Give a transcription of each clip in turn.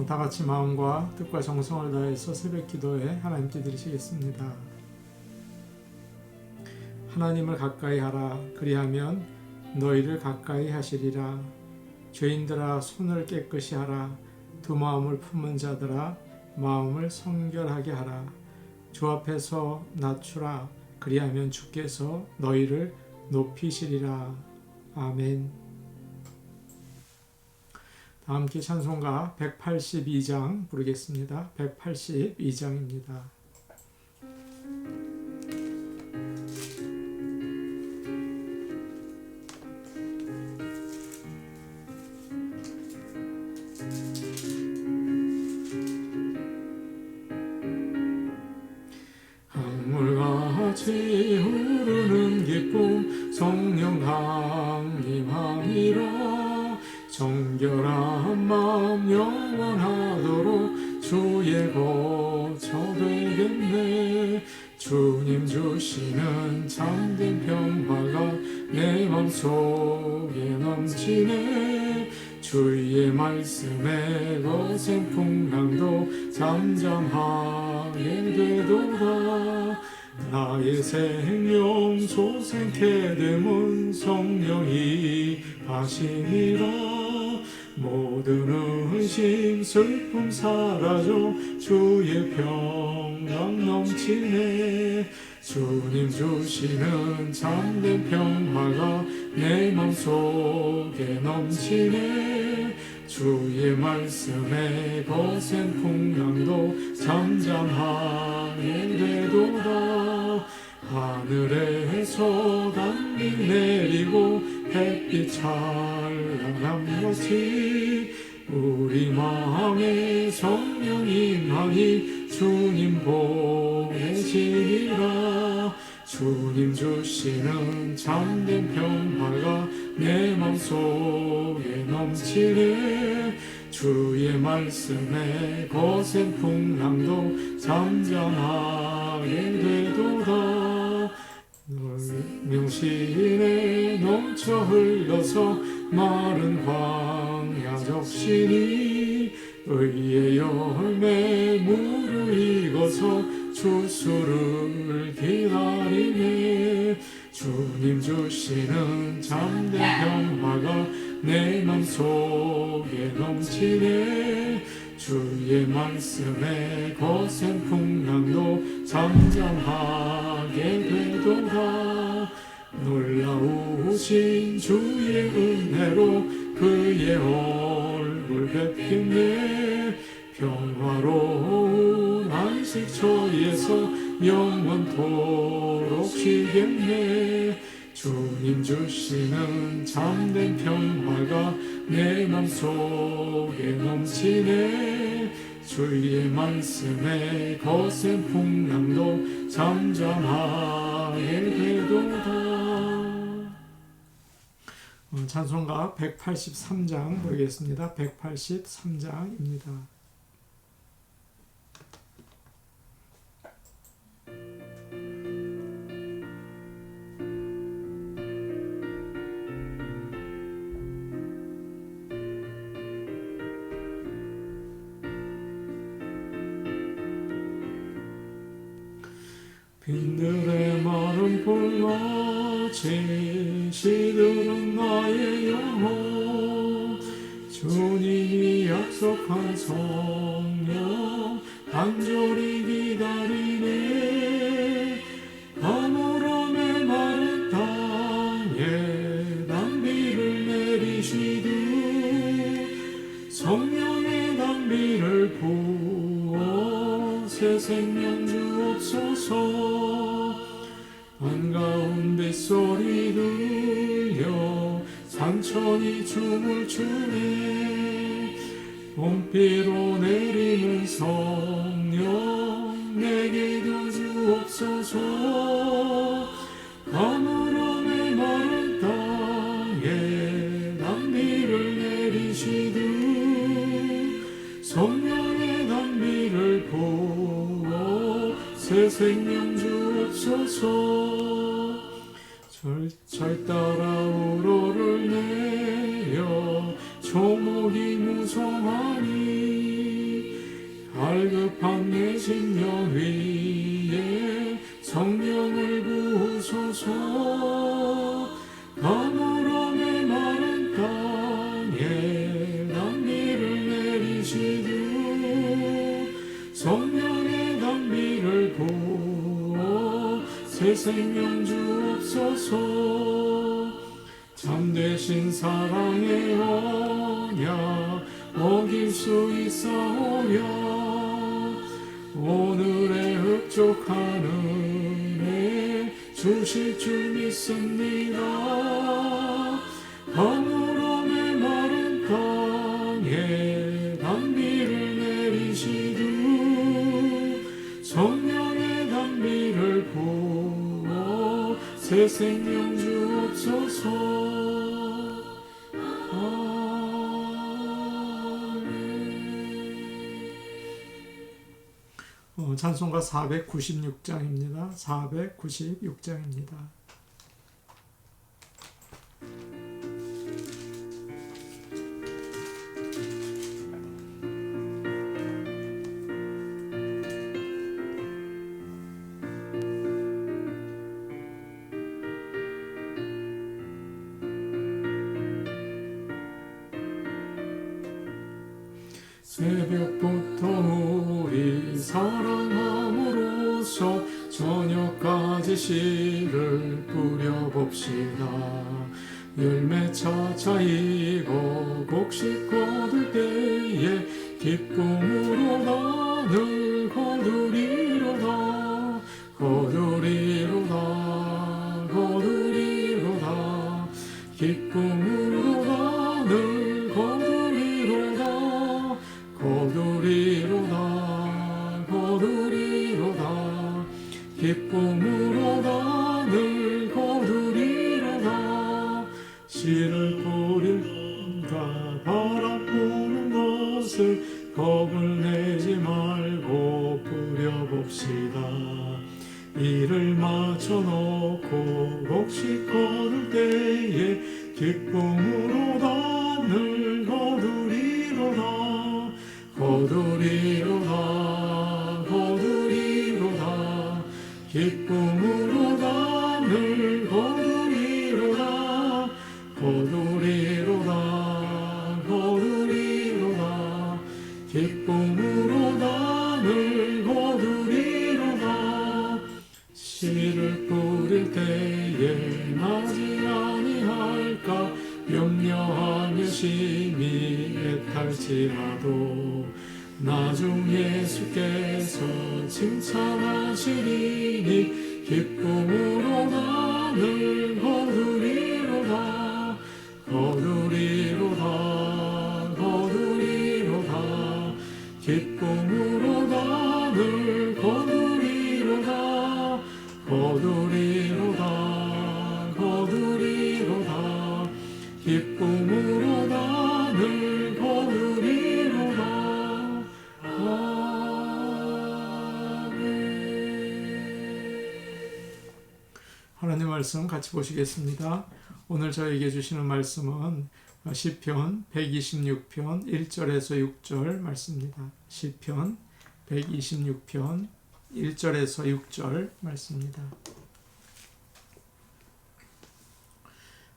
다 같이 마음과 뜻과 정성을 다해서 새벽 기도에 하나님께 드리시겠습니다. 하나님을 가까이 하라. 그리하면 너희를 가까이 하시리라. 죄인들아 손을 깨끗이 하라. 두 마음을 품은 자들아 마음을 성결하게 하라. 주 앞에서 낮추라. 그리하면 주께서 너희를 높이시리라. 아멘. 다 함께 찬송가 182장 부르겠습니다. 182장입니다. 강물같이 흐르는 기쁨 성령 강림하리라. 정결한 마음 영원하도록 주의 거처 되겠네. 주님 주시는 참된 평화가 내 맘속에 넘치네. 주의 말씀에 거센 풍랑도 잠잠하게 되도다. 나의 생명 소생케 됨은 성령이 하시니라. 모든 의심 슬픔 사라져 주의 평강 넘치네. 주님 주시는 참된 평화가 내 맘속에 넘치네. 주의 말씀에 거센 풍랑도 잠잠하게 되도다. 하늘에서 단비 내리고 햇빛 찬란한 것이 우리 마음에 성령 임하니 주님 보내시리라. 주님 주시는 참된 평화가 내 맘속에 넘치네. 주의 말씀에 거센 풍랑도 잠잠하게 되도다. 명신에 넘쳐 흘러서 마른 광야 적시니 의의 열매 무르익어서 주수를 기다리네. 주님 주시는 참된 평화가 내 맘속에 넘치네. 주의 말씀에 거센 풍랑도 잠잠하게 되도다. 놀라우신 주의 은혜로 그의 얼굴 뵙겠네. 평화로운 안식처에서 영원토록 쉬겠네. 주님 주시는 참된 평화가 내 맘속에 넘치네. 주의 말씀에 거센 풍랑도 잠잠하게 되도다. 찬송가 183장 부르겠습니다. 183장입니다. 빈들의 마른 불같이 시들은 나의 영혼. 주님이 약속한 성령 간절히 기다리네. 가물함에 마른 땅에 단비를 내리시듯 성령의 단비를 부어 새 생명 주옵소서. 한가운데 소리 들려 산천이 춤을 추네. 봄비로 내리는 성령 내게도 주옵소서. 가물함에 마른 땅에 단비를 내리시듯 성령의 단비를 부어 새 생명 주옵소서. 철철 따라 우러를 내려 조목이 무성하니 갈급한 내 심령 위에 성령을 부으소서. 가물함의 마른 땅에 단비를 내리시듯 성령의 단비를 부어 새 생명 주옵소서. 참되신 사랑의 언약 어길 수 있사오랴. 오늘의 흡족한 은혜 주실 줄 믿습니다. 가물함의 마른 땅에 단비를 내리시듯 성령의 단비를 부어 새 생명 주옵소서. 찬송가 496장입니다. 496장입니다. 새벽부터 우리 사랑함으로써 저녁까지 씨를 뿌려봅시다. 열매 차차 익어 곡식 거둘 때에 기쁨으로 나를 거두리로다. 거두리로다. 거두리로다. 기쁨으로 나를 거두리로다. 거두리로다. 거두리로다. 기쁨으로 나를 거두리로다. 씨를 뿌릴까 바람 부는 것을 겁을 내지 말고 뿌려봅시다. 이를 맞춰놓고 곡식 거둘 때에 기쁨으로 나를 거두리로다. 거두리로다. 거두리로다. 기쁨으로 나를 거두리로다. 거두리로다. 거두리로다. 기쁨으로 나를 거두리로다. 씨를 뿌릴 때에 나지 아니할까 염려하며 심히 애탈지라도 나중 예수께서 칭찬하시리니 기쁨으로 나를 거두리로다. 거두리로다. 거두리로다. 기쁨으로 나를 거두리로다. 거두리로다. 거두리로다. 기쁨으로 나를 거두리로다. 하나님 말씀 같이 보시겠습니다. 오늘 저에게 주시는 말씀은 시편 126편 1절에서 6절 말씀입니다. 시편 126편 1절에서 6절 말씀입니다.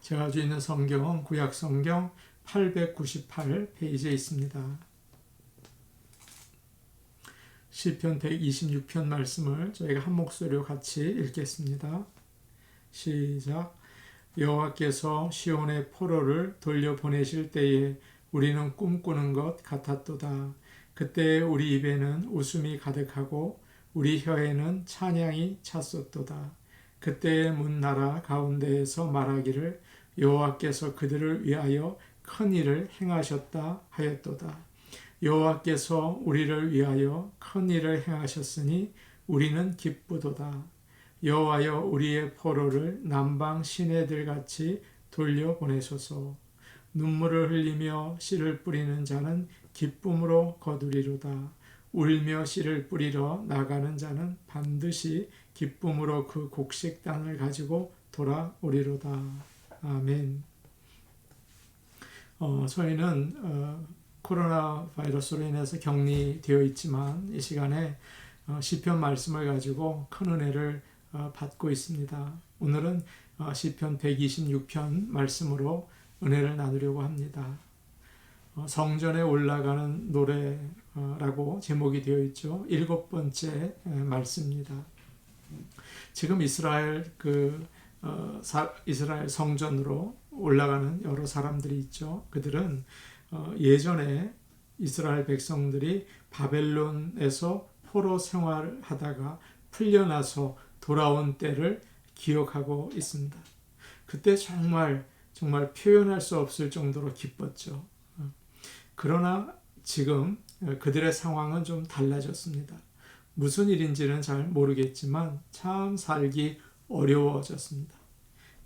제가 가지고 있는 성경은 구약성경 898페이지에 있습니다. 시편 126편 말씀을 저희가 한 목소리로 같이 읽겠습니다. 시작. 여호와께서 시온의 포로를 돌려보내실 때에 우리는 꿈꾸는 것 같았도다. 그때 우리 입에는 웃음이 가득하고 우리 혀에는 찬양이 찼었도다. 그때 문 나라 가운데에서 말하기를 여호와께서 그들을 위하여 큰 일을 행하셨다 하였도다. 여호와께서 우리를 위하여 큰 일을 행하셨으니 우리는 기쁘도다. 여호와여 우리의 포로를 남방 시내들같이 돌려보내소서. 눈물을 흘리며 씨를 뿌리는 자는 기쁨으로 거두리로다. 울며 씨를 뿌리러 나가는 자는 반드시 기쁨으로 그 곡식단을 가지고 돌아오리로다. 아멘. 저희는 코로나 바이러스로 인해서 격리되어 있지만 이 시간에 시편 말씀을 가지고 큰 은혜를 받고 있습니다. 오늘은 시편 126편 말씀으로 은혜를 나누려고 합니다. 성전에 올라가는 노래라고 제목이 되어 있죠. 7번째 말씀입니다. 지금 이스라엘 이스라엘 성전으로 올라가는 여러 사람들이 있죠. 그들은 예전에 이스라엘 백성들이 바벨론에서 포로 생활하다가 풀려나서 돌아온 때를 기억하고 있습니다. 그때 정말 표현할 수 없을 정도로 기뻤죠. 그러나 지금 그들의 상황은 좀 달라졌습니다. 무슨 일인지는 잘 모르겠지만 참 살기 어려워졌습니다.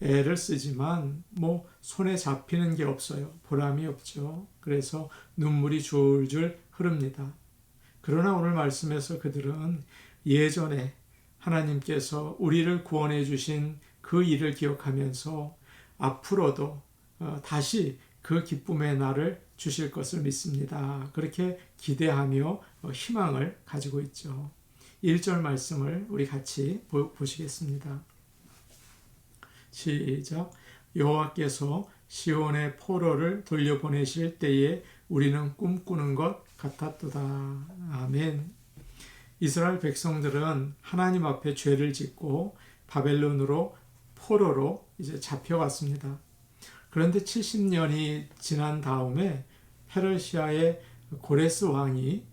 애를 쓰지만 손에 잡히는 게 없어요. 보람이 없죠. 그래서 눈물이 줄줄 흐릅니다. 그러나 오늘 말씀에서 그들은 예전에 하나님께서 우리를 구원해 주신 그 일을 기억하면서 앞으로도 다시 그 기쁨의 날을 주실 것을 믿습니다. 그렇게 기대하며 희망을 가지고 있죠. 1절 말씀을 우리 같이 보시겠습니다. 시작. 여호와께서 시온의 포로를 돌려보내실 때에 우리는 꿈꾸는 것 같았도다. 아멘. 이스라엘 백성들은 하나님 앞에 죄를 짓고 바벨론으로 포로로 이제 잡혀갔습니다. 그런데 70년이 지난 다음에 페르시아의 고레스 왕이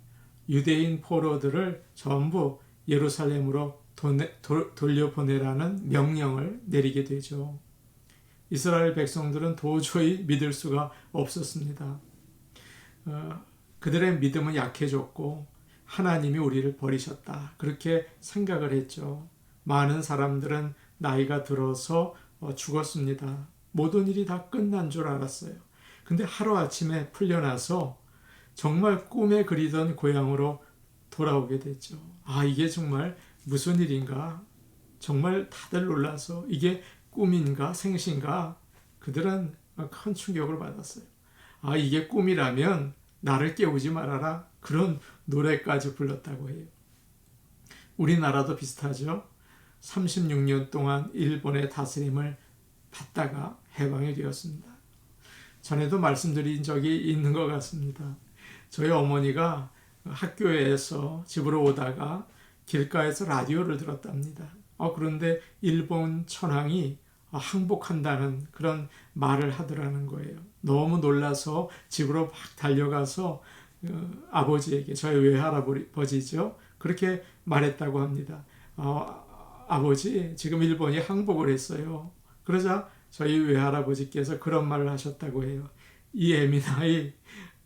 유대인 포로들을 전부 예루살렘으로 돌려보내라는 명령을 내리게 되죠. 이스라엘 백성들은 도저히 믿을 수가 없었습니다. 그들의 믿음은 약해졌고 하나님이 우리를 버리셨다. 그렇게 생각을 했죠. 많은 사람들은 나이가 들어서 죽었습니다. 모든 일이 다 끝난 줄 알았어요. 근데 하루아침에 풀려나서 정말 꿈에 그리던 고향으로 돌아오게 됐죠. 이게 정말 무슨 일인가? 정말 다들 놀라서 이게 꿈인가 생신가? 그들은 큰 충격을 받았어요. 이게 꿈이라면 나를 깨우지 말아라. 그런 노래까지 불렀다고 해요. 우리나라도 비슷하죠. 36년 동안 일본의 다스림을 받다가 해방이 되었습니다. 전에도 말씀드린 적이 있는 것 같습니다. 저희 어머니가 학교에서 집으로 오다가 길가에서 라디오를 들었답니다. 그런데 일본 천황이 항복한다는 그런 말을 하더라는 거예요. 너무 놀라서 집으로 막 달려가서 아버지에게, 저희 외할아버지죠, 그렇게 말했다고 합니다. 아버지, 지금 일본이 항복을 했어요. 그러자 저희 외할아버지께서 그런 말을 하셨다고 해요. 이 애미나이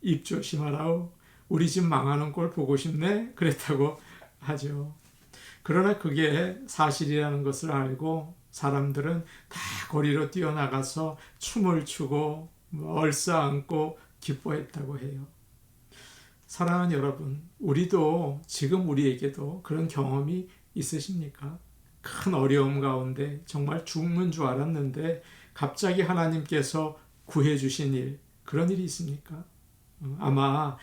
입 조심하라오. 우리 집 망하는 꼴 보고 싶네. 그랬다고 하죠. 그러나 그게 사실이라는 것을 알고 사람들은 다 거리로 뛰어나가서 춤을 추고 얼싸안고 기뻐했다고 해요. 사랑하는 여러분, 우리도 지금 우리에게도 그런 경험이 있으십니까? 큰 어려움 가운데 정말 죽는 줄 알았는데 갑자기 하나님께서 구해주신 일, 그런 일이 있습니까? 아마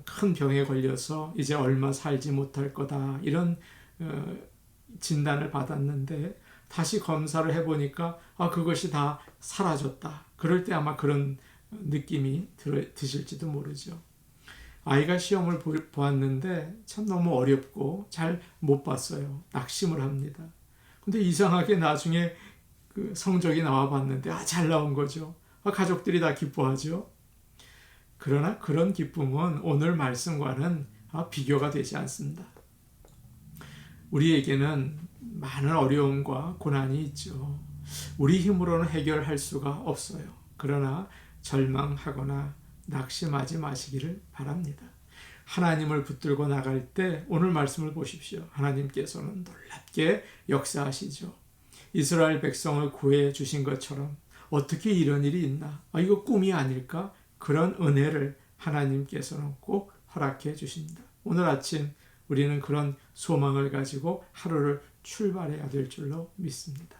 큰 병에 걸려서 이제 얼마 살지 못할 거다, 이런 진단을 받았는데 다시 검사를 해보니까 그것이 다 사라졌다. 그럴 때 아마 그런 느낌이 드실지도 모르죠. 아이가 시험을 보았는데 참 너무 어렵고 잘 못 봤어요. 낙심을 합니다. 근데 이상하게 나중에 그 성적이 나와봤는데 잘 나온 거죠. 가족들이 다 기뻐하죠. 그러나 그런 기쁨은 오늘 말씀과는 비교가 되지 않습니다. 우리에게는 많은 어려움과 고난이 있죠. 우리 힘으로는 해결할 수가 없어요. 그러나 절망하거나 낙심하지 마시기를 바랍니다. 하나님을 붙들고 나갈 때 오늘 말씀을 보십시오. 하나님께서는 놀랍게 역사하시죠. 이스라엘 백성을 구해 주신 것처럼 어떻게 이런 일이 있나? 이거 꿈이 아닐까? 그런 은혜를 하나님께서는 꼭 허락해 주십니다. 오늘 아침 우리는 그런 소망을 가지고 하루를 출발해야 될 줄로 믿습니다.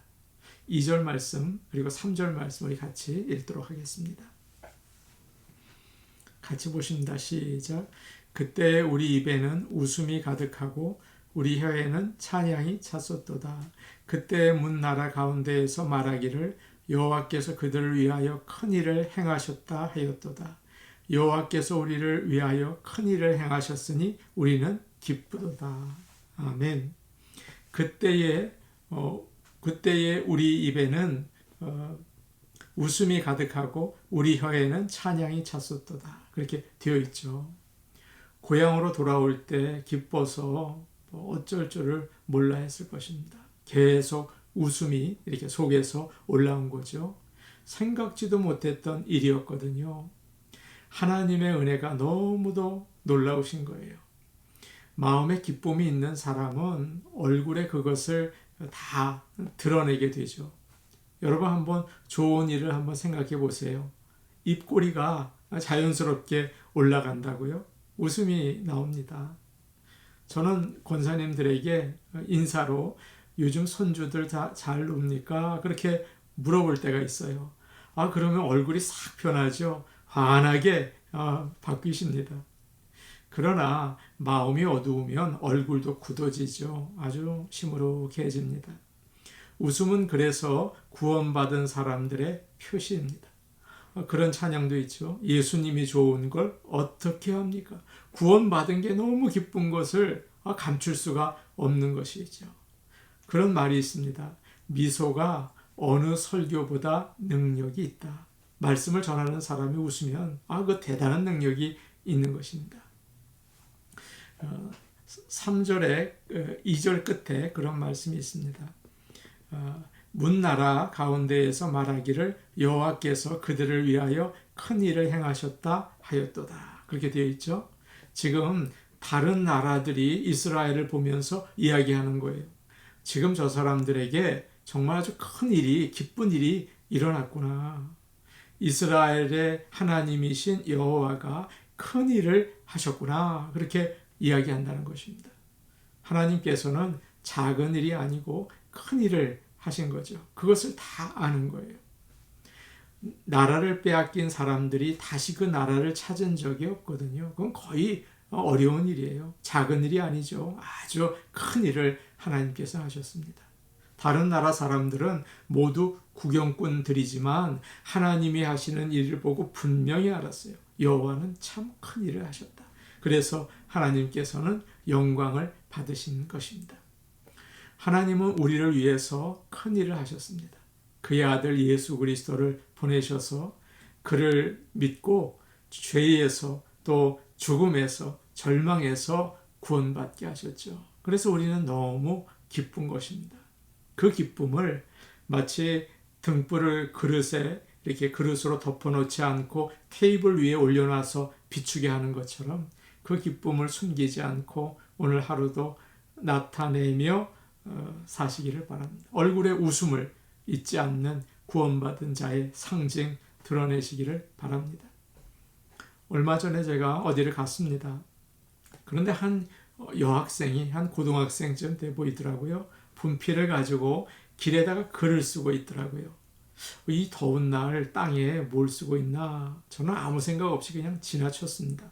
2절 말씀 그리고 3절 말씀 우리 같이 읽도록 하겠습니다. 같이 보십니다. 시작. 그때 우리 입에는 웃음이 가득하고 우리 혀에는 찬양이 찼었도다. 그때 문 나라 가운데에서 말하기를 여호와께서 그들을 위하여 큰 일을 행하셨다 하였도다. 여호와께서 우리를 위하여 큰 일을 행하셨으니 우리는 기쁘도다. 아멘. 그때에 우리 입에는 웃음이 가득하고 우리 혀에는 찬양이 찼었도다. 그렇게 되어 있죠. 고향으로 돌아올 때 기뻐서 어쩔 줄을 몰라 했을 것입니다. 계속 웃음이 이렇게 속에서 올라온 거죠. 생각지도 못했던 일이었거든요. 하나님의 은혜가 너무도 놀라우신 거예요. 마음에 기쁨이 있는 사람은 얼굴에 그것을 다 드러내게 되죠. 여러분 한번 좋은 일을 한번 생각해 보세요. 입꼬리가 자연스럽게 올라간다고요? 웃음이 나옵니다. 저는 권사님들에게 인사로 요즘 손주들 다 잘 놉니까? 그렇게 물어볼 때가 있어요. 그러면 얼굴이 싹 변하죠. 환하게 바뀌십니다. 그러나 마음이 어두우면 얼굴도 굳어지죠. 아주 시무룩해집니다. 웃음은 그래서 구원받은 사람들의 표시입니다. 그런 찬양도 있죠. 예수님이 좋은 걸 어떻게 합니까? 구원받은 게 너무 기쁜 것을 감출 수가 없는 것이죠. 그런 말이 있습니다. 미소가 어느 설교보다 능력이 있다. 말씀을 전하는 사람이 웃으면 그 대단한 능력이 있는 것입니다. 3절에 2절 끝에 그런 말씀이 있습니다. 문 나라 가운데에서 말하기를 여호와께서 그들을 위하여 큰 일을 행하셨다 하였도다. 그렇게 되어 있죠. 지금 다른 나라들이 이스라엘을 보면서 이야기하는 거예요. 지금 저 사람들에게 정말 아주 큰 일이, 기쁜 일이 일어났구나. 이스라엘의 하나님이신 여호와가 큰 일을 하셨구나. 그렇게 이야기한다는 것입니다. 하나님께서는 작은 일이 아니고 큰 일을 하신 거죠. 그것을 다 아는 거예요. 나라를 빼앗긴 사람들이 다시 그 나라를 찾은 적이 없거든요. 그건 거의 어려운 일이에요. 작은 일이 아니죠. 아주 큰 일을 하나님께서 하셨습니다. 다른 나라 사람들은 모두 구경꾼들이지만 하나님이 하시는 일을 보고 분명히 알았어요. 여호와는 참 큰 일을 하셨다. 그래서 하나님께서는 영광을 받으신 것입니다. 하나님은 우리를 위해서 큰 일을 하셨습니다. 그의 아들 예수 그리스도를 보내셔서 그를 믿고 죄에서 또 죽음에서 절망에서 구원받게 하셨죠. 그래서 우리는 너무 기쁜 것입니다. 그 기쁨을 마치 등불을 그릇에 이렇게 그릇으로 덮어놓지 않고 테이블 위에 올려놔서 비추게 하는 것처럼 그 기쁨을 숨기지 않고 오늘 하루도 나타내며 사시기를 바랍니다. 얼굴에 웃음을 잊지 않는 구원받은 자의 상징 드러내시기를 바랍니다. 얼마 전에 제가 어디를 갔습니다. 그런데 한 여학생이 한 고등학생쯤 돼 보이더라고요. 분필을 가지고 길에다가 글을 쓰고 있더라고요. 이 더운 날 땅에 뭘 쓰고 있나? 저는 아무 생각 없이 그냥 지나쳤습니다.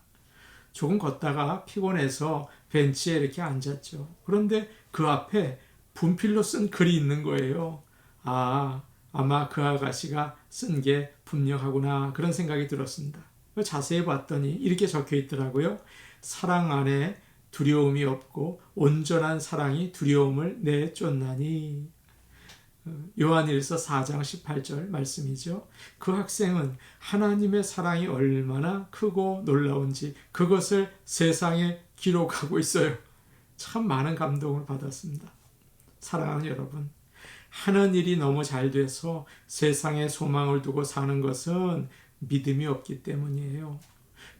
조금 걷다가 피곤해서 벤치에 이렇게 앉았죠. 그런데 그 앞에 분필로 쓴 글이 있는 거예요. 아마 그 아가씨가 쓴 게 분명하구나. 그런 생각이 들었습니다. 자세히 봤더니 이렇게 적혀 있더라고요. 사랑 안에 두려움이 없고 온전한 사랑이 두려움을 내쫓나니. 요한일서 4장 18절 말씀이죠. 그 학생은 하나님의 사랑이 얼마나 크고 놀라운지 그것을 세상에 기록하고 있어요. 참 많은 감동을 받았습니다. 사랑하는 여러분, 하는 일이 너무 잘 돼서 세상에 소망을 두고 사는 것은 믿음이 없기 때문이에요.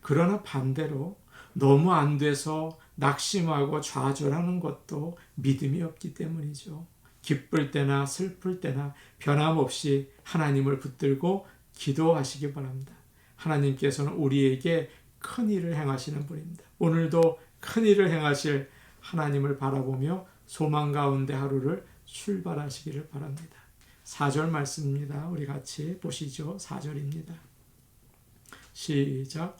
그러나 반대로 너무 안 돼서 낙심하고 좌절하는 것도 믿음이 없기 때문이죠. 기쁠 때나 슬플 때나 변함없이 하나님을 붙들고 기도하시기 바랍니다. 하나님께서는 우리에게 큰 일을 행하시는 분입니다. 오늘도 큰 일을 행하실 하나님을 바라보며 소망 가운데 하루를 출발하시기를 바랍니다. 4절 말씀입니다. 우리 같이 보시죠. 4절입니다. 시작.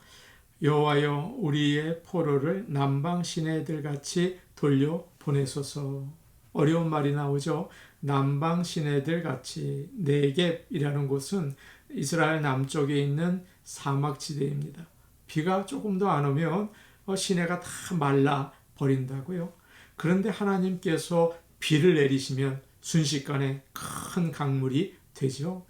여호와여 우리의 포로를 남방 시내들 같이 돌려 보내소서. 어려운 말이 나오죠. 남방 시내들 같이. 네겝이라는 곳은 이스라엘 남쪽에 있는 사막지대입니다. 비가 조금 더 안 오면 시내가 다 말라 버린다고요. 그런데 하나님께서 비를 내리시면 순식간에 큰 강물이 되죠.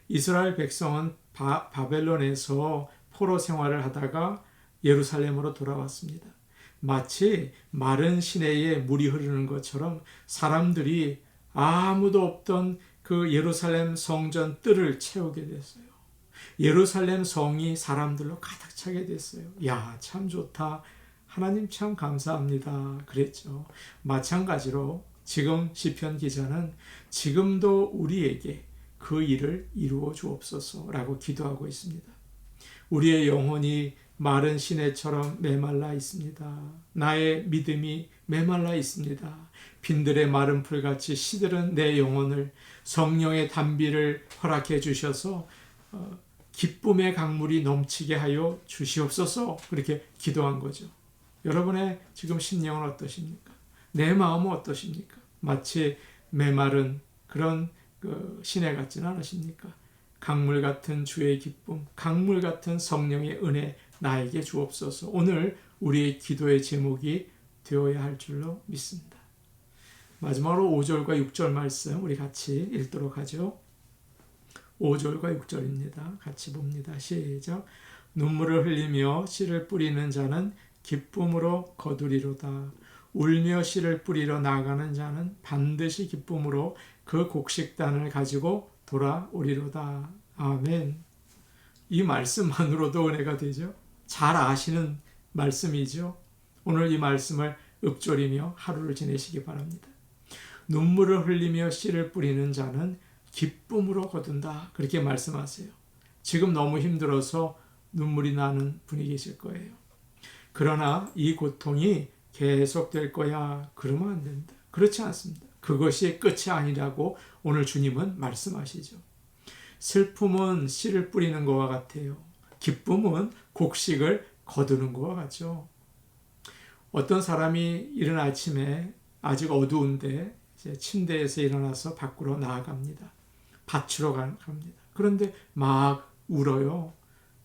이스라엘 백성은 바벨론에서 포로 생활을 하다가 예루살렘으로 돌아왔습니다. 마치 마른 시내에 물이 흐르는 것처럼 사람들이 아무도 없던 그 예루살렘 성전 뜰을 채우게 됐어요. 예루살렘 성이 사람들로 가득 차게 됐어요. 야, 참 좋다. 하나님 참 감사합니다. 그랬죠. 마찬가지로 지금 시편 기자는 지금도 우리에게 그 일을 이루어 주옵소서라고 기도하고 있습니다. 우리의 영혼이 마른 시내처럼 메말라 있습니다. 나의 믿음이 메말라 있습니다. 빈들의 마른 풀같이 시들은 내 영혼을 성령의 단비를 허락해 주셔서 기쁨의 강물이 넘치게 하여 주시옵소서. 그렇게 기도한 거죠. 여러분의 지금 심령은 어떠십니까? 내 마음은 어떠십니까? 마치 메마른 그런 시내 같지는 않으십니까? 강물 같은 주의 기쁨, 강물 같은 성령의 은혜 나에게 주옵소서. 오늘 우리의 기도의 제목이 되어야 할 줄로 믿습니다. 마지막으로 5절과 6절 말씀 우리 같이 읽도록 하죠. 5절과 6절입니다. 같이 봅니다. 시작. 눈물을 흘리며 씨를 뿌리는 자는 기쁨으로 거두리로다. 울며 씨를 뿌리러 나가는 자는 반드시 기쁨으로 그 곡식단을 가지고 돌아오리로다. 아멘. 이 말씀만으로도 은혜가 되죠. 잘 아시는 말씀이죠. 오늘 이 말씀을 읊조리며 하루를 지내시기 바랍니다. 눈물을 흘리며 씨를 뿌리는 자는 기쁨으로 거둔다. 그렇게 말씀하세요. 지금 너무 힘들어서 눈물이 나는 분이 계실 거예요. 그러나 이 고통이 계속될 거야. 그러면 안 된다. 그렇지 않습니다. 그것이 끝이 아니라고 오늘 주님은 말씀하시죠. 슬픔은 씨를 뿌리는 것과 같아요. 기쁨은 곡식을 거두는 것과 같죠. 어떤 사람이 이른 아침에 아직 어두운데 이제 침대에서 일어나서 밖으로 나아갑니다. 밭으로 갑니다. 그런데 막 울어요.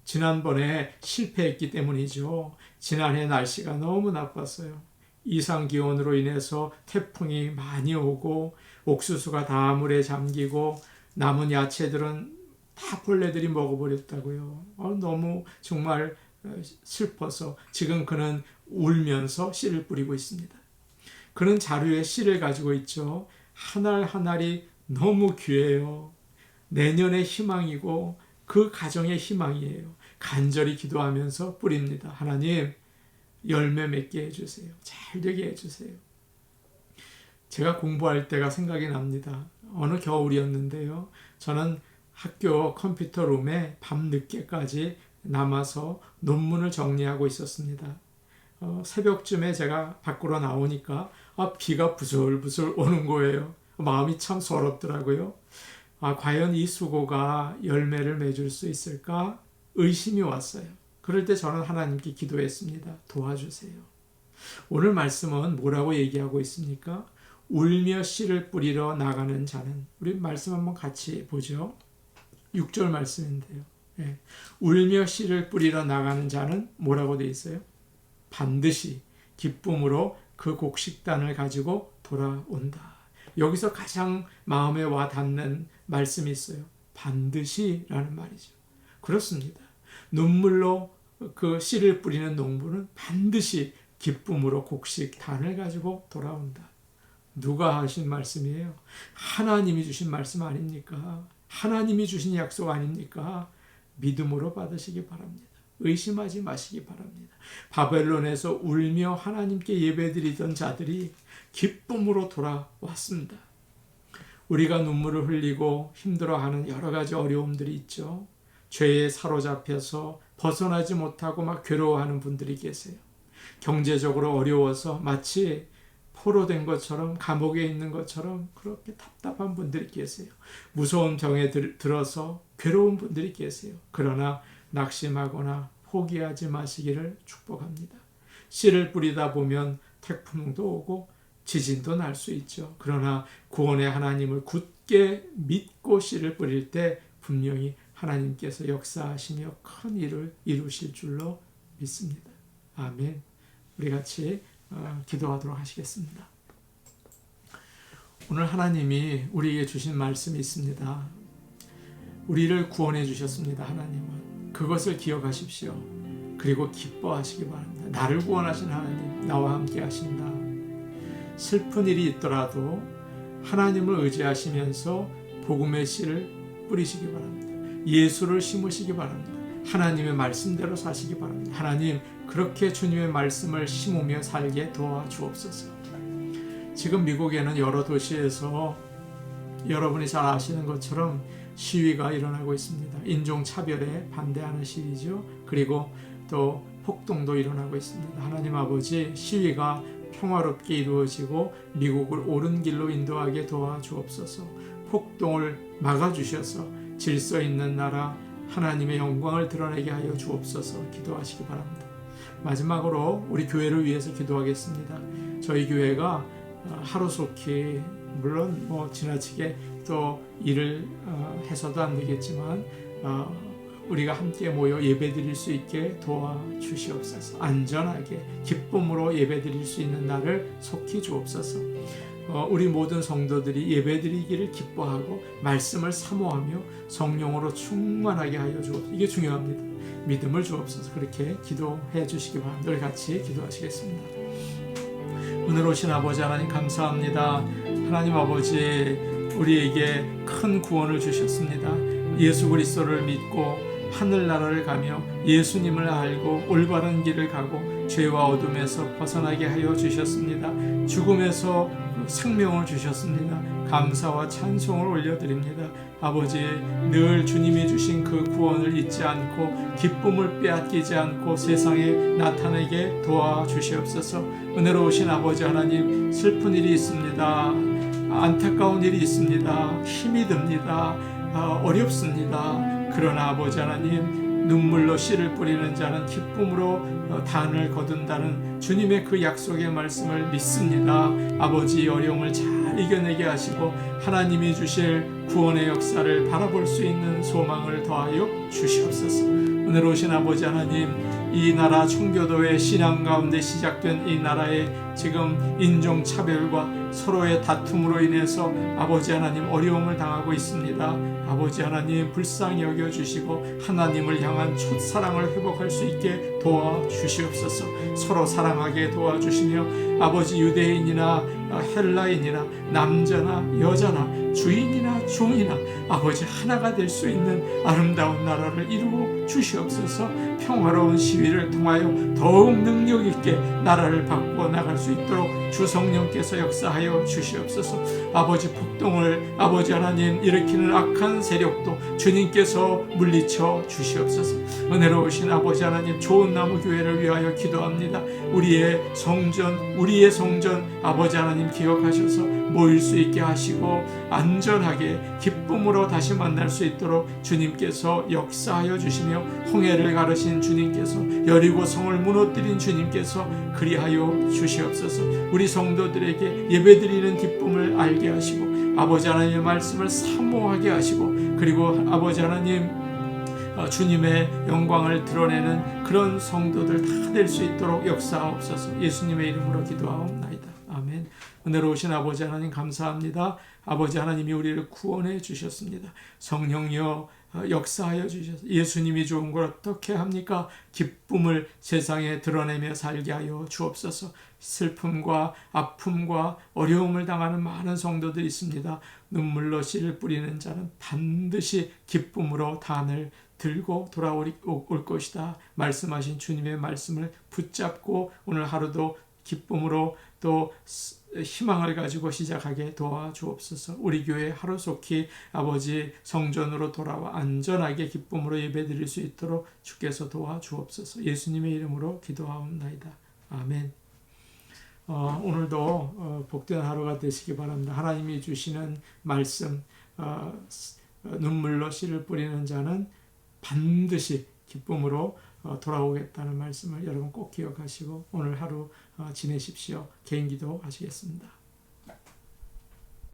지난번에 실패했기 때문이죠. 지난해 날씨가 너무 나빴어요. 이상기온으로 인해서 태풍이 많이 오고 옥수수가 다 물에 잠기고 남은 야채들은 다 벌레들이 먹어버렸다고요. 너무 정말 슬퍼서 지금 그는 울면서 씨를 뿌리고 있습니다. 그는 자루에 씨를 가지고 있죠. 한 알 한 알이 너무 귀해요. 내년의 희망이고 그 가정의 희망이에요. 간절히 기도하면서 뿌립니다. 하나님, 열매 맺게 해주세요. 잘 되게 해주세요. 제가 공부할 때가 생각이 납니다. 어느 겨울이었는데요. 저는 학교 컴퓨터 룸에 밤늦게까지 남아서 논문을 정리하고 있었습니다. 새벽쯤에 제가 밖으로 나오니까 비가 부슬부슬 오는 거예요. 마음이 참 서럽더라고요. 과연 이 수고가 열매를 맺을 수 있을까? 의심이 왔어요. 그럴 때 저는 하나님께 기도했습니다. 도와주세요. 오늘 말씀은 뭐라고 얘기하고 있습니까? 울며 씨를 뿌리러 나가는 자는, 우리 말씀 한번 같이 보죠. 6절 말씀인데요. 예. 울며 씨를 뿌리러 나가는 자는 뭐라고 되어 있어요? 반드시 기쁨으로 그 곡식단을 가지고 돌아온다. 여기서 가장 마음에 와 닿는 말씀이 있어요. 반드시라는 말이죠. 그렇습니다. 눈물로 그 씨를 뿌리는 농부는 반드시 기쁨으로 곡식단을 가지고 돌아온다. 누가 하신 말씀이에요? 하나님이 주신 말씀 아닙니까? 하나님이 주신 약속 아닙니까? 믿음으로 받으시기 바랍니다. 의심하지 마시기 바랍니다. 바벨론에서 울며 하나님께 예배드리던 자들이 기쁨으로 돌아왔습니다. 우리가 눈물을 흘리고 힘들어하는 여러 가지 어려움들이 있죠. 죄에 사로잡혀서 벗어나지 못하고 막 괴로워하는 분들이 계세요. 경제적으로 어려워서 마치 포로된 것처럼 감옥에 있는 것처럼 그렇게 답답한 분들이 계세요. 무서운 병에 들어서 괴로운 분들이 계세요. 그러나 낙심하거나 포기하지 마시기를 축복합니다. 씨를 뿌리다 보면 태풍도 오고 지진도 날 수 있죠. 그러나 구원의 하나님을 굳게 믿고 씨를 뿌릴 때 분명히 하나님께서 역사하시며 큰 일을 이루실 줄로 믿습니다. 아멘. 우리 같이 기도하도록 하시겠습니다. 오늘 하나님이 우리에게 주신 말씀이 있습니다. 우리를 구원해 주셨습니다. 하나님은 그것을 기억하십시오. 그리고 기뻐하시기 바랍니다. 나를 구원하신 하나님, 나와 함께 하신다. 슬픈 일이 있더라도 하나님을 의지하시면서 복음의 씨를 뿌리시기 바랍니다. 예수를 심으시기 바랍니다. 하나님의 말씀대로 사시기 바랍니다. 하나님, 그렇게 주님의 말씀을 심으며 살게 도와주옵소서. 지금 미국에는 여러 도시에서 여러분이 잘 아시는 것처럼 시위가 일어나고 있습니다. 인종차별에 반대하는 시위죠. 그리고 또 폭동도 일어나고 있습니다. 하나님 아버지, 시위가 평화롭게 이루어지고 미국을 옳은 길로 인도하게 도와주옵소서. 폭동을 막아주셔서 질서 있는 나라 하나님의 영광을 드러내게 하여 주옵소서. 기도하시기 바랍니다. 마지막으로 우리 교회를 위해서 기도하겠습니다. 저희 교회가 하루속히 물론 지나치게 또 일을 해서도 안 되겠지만 우리가 함께 모여 예배드릴 수 있게 도와주시옵소서. 안전하게 기쁨으로 예배드릴 수 있는 날을 속히 주옵소서. 우리 모든 성도들이 예배드리기를 기뻐하고 말씀을 사모하며 성령으로 충만하게 하여 주옵소서. 이게 중요합니다. 믿음을 주옵소서. 그렇게 기도해 주시기 바랍니다. 우리 같이 기도하시겠습니다. 오늘 오신 아버지 하나님 감사합니다. 하나님 아버지, 우리에게 큰 구원을 주셨습니다. 예수 그리스도를 믿고 하늘나라를 가며 예수님을 알고 올바른 길을 가고 죄와 어둠에서 벗어나게 하여 주셨습니다. 죽음에서 생명을 주셨습니다. 감사와 찬송을 올려드립니다. 아버지, 늘 주님이 주신 그 구원을 잊지 않고 기쁨을 빼앗기지 않고 세상에 나타내게 도와주시옵소서. 은혜로우신 아버지 하나님, 슬픈 일이 있습니다. 안타까운 일이 있습니다. 힘이 듭니다. 어렵습니다. 그러나 아버지 하나님, 눈물로 씨를 뿌리는 자는 기쁨으로 단을 거둔다는 주님의 그 약속의 말씀을 믿습니다. 아버지, 어려움을 잘 이겨내게 하시고 하나님이 주실 구원의 역사를 바라볼 수 있는 소망을 더하여 주시옵소서. 은혜로우신 아버지 하나님, 이 나라 청교도의 신앙 가운데 시작된 이 나라의 지금 인종차별과 서로의 다툼으로 인해서 아버지 하나님 어려움을 당하고 있습니다. 아버지 하나님, 불쌍히 여겨주시고 하나님을 향한 첫사랑을 회복할 수 있게 도와주시옵소서. 서로 사랑하게 도와주시며 아버지, 유대인이나 헬라인이나 남자나 여자나 주인이나 종이나 아버지 하나가 될 수 있는 아름다운 나라를 이루어 주시옵소서. 평화로운 시위를 통하여 더욱 능력 있게 나라를 바꾸어 나갈 수 있도록 주 성령께서 역사하여 주시옵소서. 아버지, 폭동을 아버지 하나님 일으키는 악한 세력도 주님께서 물리쳐 주시옵소서. 은혜로우신 아버지 하나님, 좋은 나무 교회를 위하여 기도합니다. 우리의 성전 아버지 하나님 기억하셔서 모일 수 있게 하시고 안전하게 기쁨으로 다시 만날 수 있도록 주님께서 역사하여 주시며 홍해를 가르신 주님께서 여리고 성을 무너뜨린 주님께서 그리하여 주시옵소서. 우리 성도들에게 예배드리는 기쁨을 알게 하시고 아버지 하나님의 말씀을 사모하게 하시고 그리고 아버지 하나님 주님의 영광을 드러내는 그런 성도들 다 될 수 있도록 역사하옵소서. 예수님의 이름으로 기도하옵나이다. 아멘. 은혜로우신 아버지 하나님 감사합니다. 아버지 하나님이 우리를 구원해 주셨습니다. 성령여 역사하여 주셔서 예수님이 좋은 걸 어떻게 합니까? 기쁨을 세상에 드러내며 살게 하여 주옵소서. 슬픔과 아픔과 어려움을 당하는 많은 성도들이 있습니다. 눈물로 씨를 뿌리는 자는 반드시 기쁨으로 단을 들고 돌아올 것이다. 말씀하신 주님의 말씀을 붙잡고 오늘 하루도 기쁨으로 또 희망을 가지고 시작하게 도와주옵소서. 우리 교회 하루속히 아버지 성전으로 돌아와 안전하게 기쁨으로 예배드릴 수 있도록 주께서 도와주옵소서. 예수님의 이름으로 기도하옵나이다. 아멘. 오늘도 복된 하루가 되시기 바랍니다. 하나님이 주시는 말씀, 눈물로 씨를 뿌리는 자는 반드시 기쁨으로 돌아오겠다는 말씀을 여러분 꼭 기억하시고 오늘 하루 지내십시오. 개인 기도 하시겠습니다.